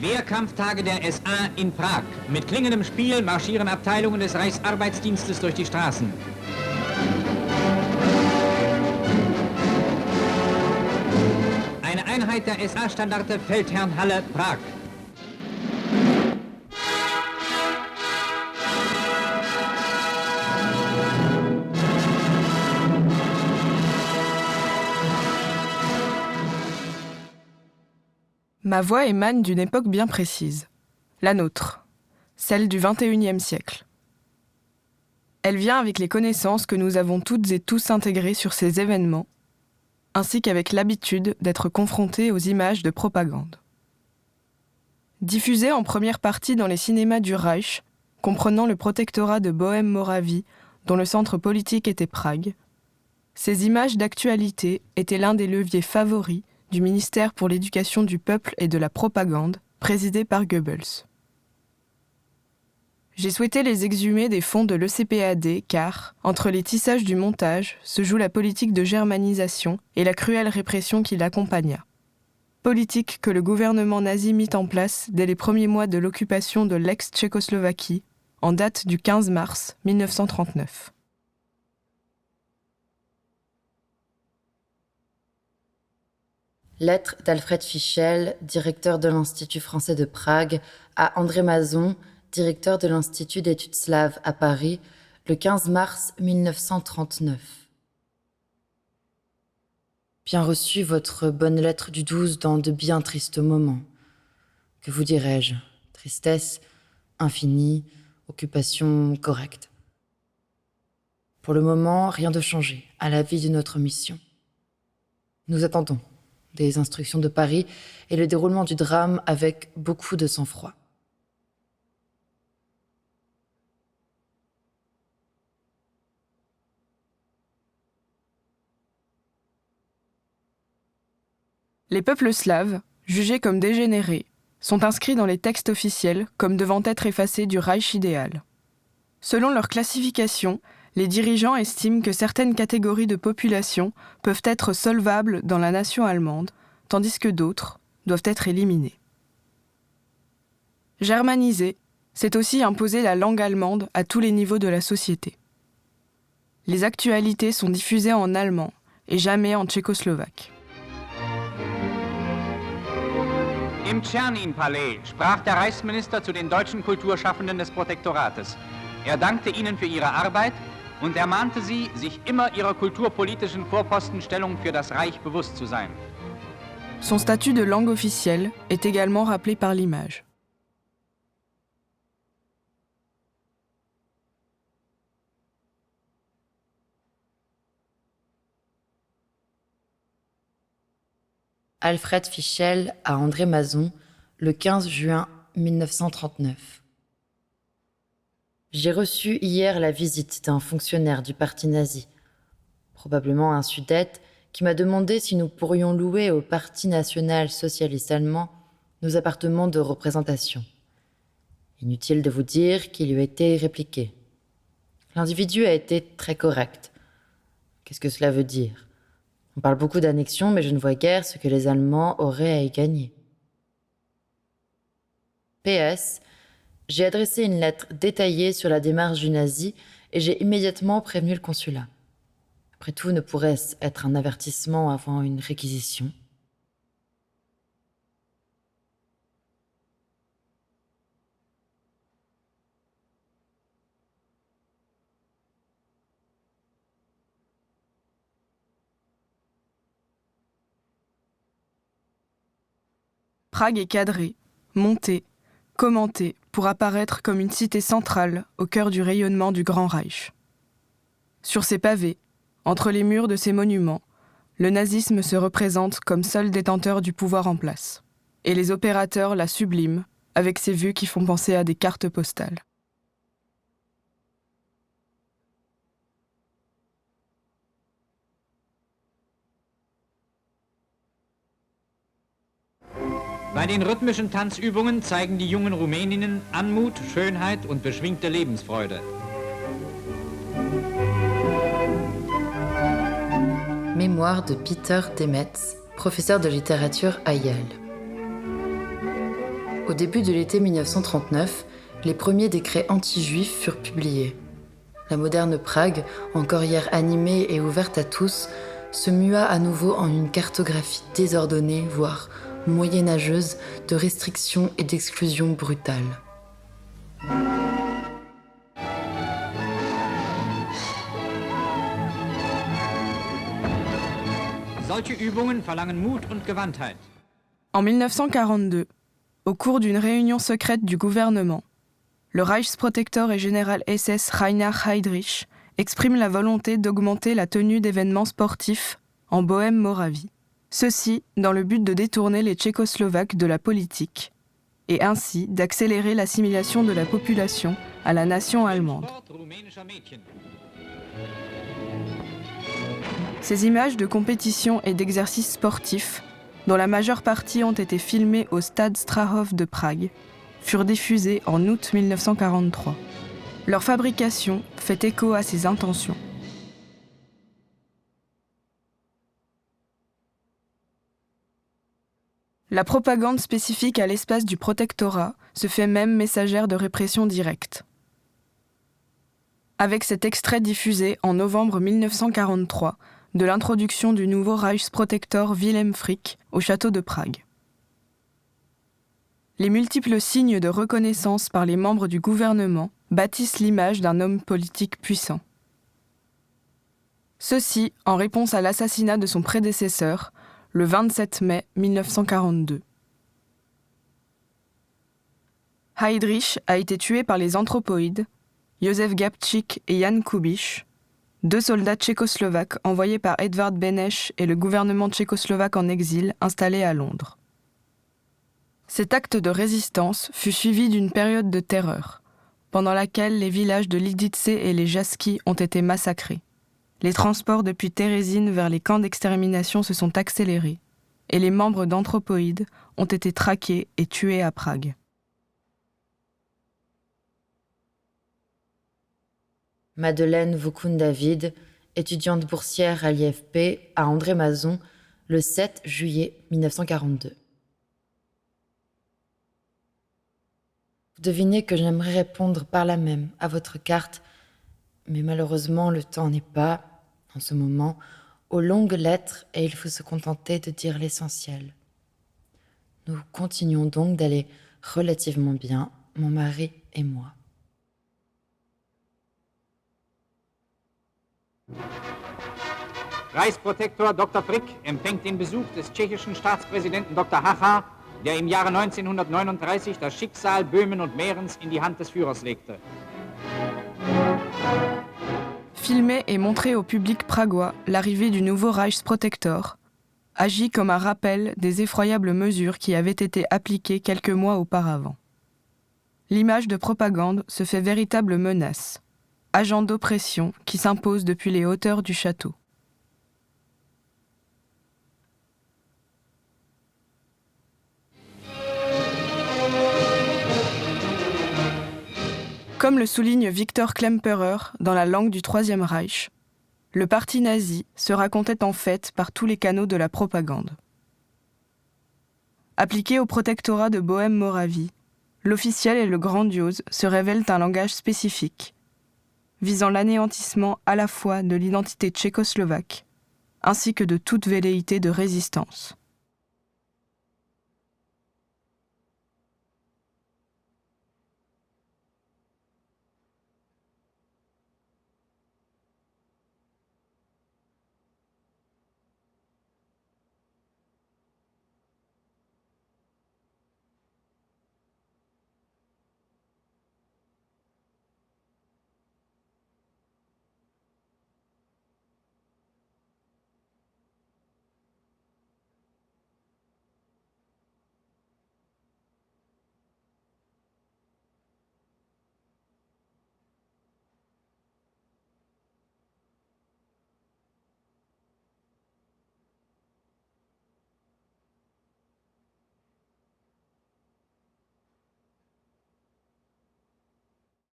Wehrkampftage der SA in Prag. Mit klingendem Spiel marschieren Abteilungen des Reichsarbeitsdienstes durch die Straßen. Eine Einheit der SA-Standarte Feldherrnhalle Prag. Ma voix émane d'une époque bien précise, la nôtre, celle du XXIe siècle. Elle vient avec les connaissances que nous avons toutes et tous intégrées sur ces événements, ainsi qu'avec l'habitude d'être confrontés aux images de propagande. Diffusées en première partie dans les cinémas du Reich, comprenant le protectorat de Bohême-Moravie, dont le centre politique était Prague, ces images d'actualité étaient l'un des leviers favoris du ministère pour l'éducation du peuple et de la propagande, présidé par Goebbels. J'ai souhaité les exhumer des fonds de l'ECPAD car, entre les tissages du montage, se joue la politique de germanisation et la cruelle répression qui l'accompagna. Politique que le gouvernement nazi mit en place dès les premiers mois de l'occupation de l'ex-Tchécoslovaquie, en date du 15 mars 1939. Lettre d'Alfred Fischel, directeur de l'Institut français de Prague, à André Mazon, directeur de l'Institut d'études slaves à Paris, le 15 mars 1939. Bien reçu votre bonne lettre du 12 dans de bien tristes moments. Que vous dirais-je ? Tristesse infinie, occupation correcte. Pour le moment, rien de changé à la vie de notre mission. Nous attendons des instructions de Paris et le déroulement du drame avec beaucoup de sang-froid. Les peuples slaves, jugés comme dégénérés, sont inscrits dans les textes officiels comme devant être effacés du Reich idéal. Selon leur classification, les dirigeants estiment que certaines catégories de population peuvent être solvables dans la nation allemande, tandis que d'autres doivent être éliminées. Germaniser, c'est aussi imposer la langue allemande à tous les niveaux de la société. Les actualités sont diffusées en allemand et jamais en tchécoslovaque. Im Tschernin-Palais sprach der Reichsminister zu den deutschen Kulturschaffenden des Protektorates. Er dankte ihnen für ihre Arbeit und ermahnte sie, sich immer ihrer kulturpolitischen Vorpostenstellung für das Reich bewusst zu sein. Son statut de langue officielle est également rappelé par l'image. Alfred Fischel à André Mazon, le 15 juin 1939. J'ai reçu hier la visite d'un fonctionnaire du parti nazi, probablement un Sudète, qui m'a demandé si nous pourrions louer au Parti national socialiste allemand nos appartements de représentation. Inutile de vous dire qu'il lui a été répliqué. L'individu a été très correct. Qu'est-ce que cela veut dire ? On parle beaucoup d'annexion, mais je ne vois guère ce que les Allemands auraient à y gagner. PS, j'ai adressé une lettre détaillée sur la démarche du nazi et j'ai immédiatement prévenu le consulat. Après tout, ne pourrait-ce être un avertissement avant une réquisition ? Prague est cadrée, montée, commentée pour apparaître comme une cité centrale au cœur du rayonnement du Grand Reich. Sur ces pavés, entre les murs de ces monuments, le nazisme se représente comme seul détenteur du pouvoir en place. Et les opérateurs la subliment avec ces vues qui font penser à des cartes postales. Bei den rhythmischen Tanzübungen zeigen die jungen Rumäninnen Anmut, Schönheit und beschwingte Lebensfreude. Mémoire de Peter Demetz, professeur de littérature à Yale. Au début de l'été 1939, les premiers décrets anti-juifs furent publiés. La moderne Prague, encore hier animée et ouverte à tous, se mua à nouveau en une cartographie désordonnée, voire moyenâgeuse, de restrictions et d'exclusions brutales. Solche Übungen verlangen Mut und Gewandtheit. En 1942, au cours d'une réunion secrète du gouvernement, le Reichsprotektor et général SS Reinhard Heydrich exprime la volonté d'augmenter la tenue d'événements sportifs en Bohême-Moravie. Ceci dans le but de détourner les Tchécoslovaques de la politique et ainsi d'accélérer l'assimilation de la population à la nation allemande. Ces images de compétition et d'exercices sportifs, dont la majeure partie ont été filmées au Stade Strahov de Prague, furent diffusées en août 1943. Leur fabrication fait écho à ces intentions. La propagande spécifique à l'espace du protectorat se fait même messagère de répression directe. Avec cet extrait diffusé en novembre 1943 de l'introduction du nouveau Reichsprotektor Wilhelm Frick au château de Prague. Les multiples signes de reconnaissance par les membres du gouvernement bâtissent l'image d'un homme politique puissant. Ceci en réponse à l'assassinat de son prédécesseur, le 27 mai 1942. Heydrich a été tué par les anthropoïdes, Józef Gabčík et Jan Kubiš, 2 soldats tchécoslovaques envoyés par Edvard Beneš et le gouvernement tchécoslovaque en exil installé à Londres. Cet acte de résistance fut suivi d'une période de terreur, pendant laquelle les villages de Lidice et les Jaski ont été massacrés. Les transports depuis Terezín vers les camps d'extermination se sont accélérés, et les membres d'anthropoïdes ont été traqués et tués à Prague. Madeleine Vukun-David, étudiante boursière à l'IFP à André-Mazon, le 7 juillet 1942. Vous devinez que j'aimerais répondre par là même à votre carte, mais malheureusement le temps n'est pas, en ce moment, aux longues lettres et il faut se contenter de dire l'essentiel. Nous continuons donc d'aller relativement bien, mon mari et moi. Reichsprotektor Dr. Frick empfängt den Besuch des tschechischen Staatspräsidenten Dr. Hacha, der im Jahre 1939 das Schicksal Böhmen und Mährens in die Hand des Führers legte. Filmer et montrer au public pragois l'arrivée du nouveau Reichsprotektor agit comme un rappel des effroyables mesures qui avaient été appliquées quelques mois auparavant. L'image de propagande se fait véritable menace, agent d'oppression qui s'impose depuis les hauteurs du château. Comme le souligne Victor Klemperer dans La langue du Troisième Reich, le parti nazi se racontait en fait par tous les canaux de la propagande. Appliqué au protectorat de Bohême-Moravie, l'officiel et le grandiose se révèlent un langage spécifique, visant l'anéantissement à la fois de l'identité tchécoslovaque, ainsi que de toute velléité de résistance.